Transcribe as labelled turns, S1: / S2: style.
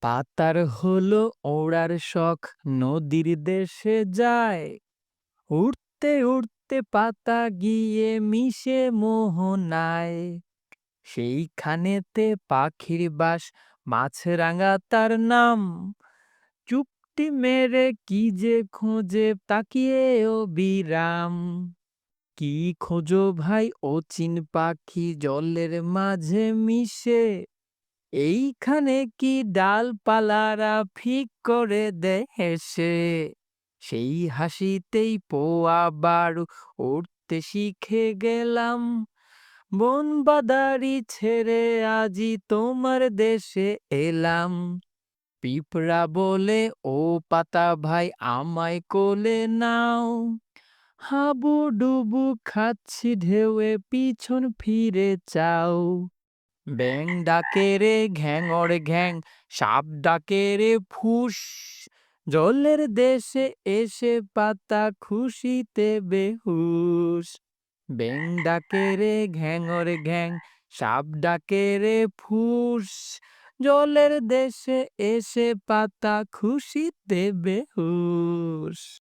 S1: পাতার হলো ওড়ার শখ, নদীর দেশে যায়। উড়তে উড়তে পাতা গিয়ে মিশে মোহনায়। সেইখানেতে পাখির বাস, মাছরাঙা তার নাম। চুপটি মেরে কি যে খোঁজে তাকিয়েও বিরাম। কি খোঁজো ভাই অচিন পাখি জলের মাঝে মিশে? এইখানে কি ডালপালারা ফিক করে দেয় হেসে। সেই হাসিতেই পোয়া বারু উড়তে শিখে গেলাম। বন বাদারি ছেড়ে আজি তোমার দেশে এলাম। পিঁপড়া বলে, ও পাতা ভাই আমায় কোলে নাও। হাবুডুবু খাচ্ছি ঢেউয়ে পিছন ফিরে চাও। ব্যাং ডাকে রে ঘ্যাঙর ঘ্যাং, সাপ ডাকে রে ফুস। জলের দেশে এসে পাতা খুশিতে বেহুশ। ব্যাং ডাকে রে ঘ্যাঙর ঘ্যাং, সাপ ডাকে রে ফুস। জলের দেশে এসে পাতা খুশিতে বেহুশ।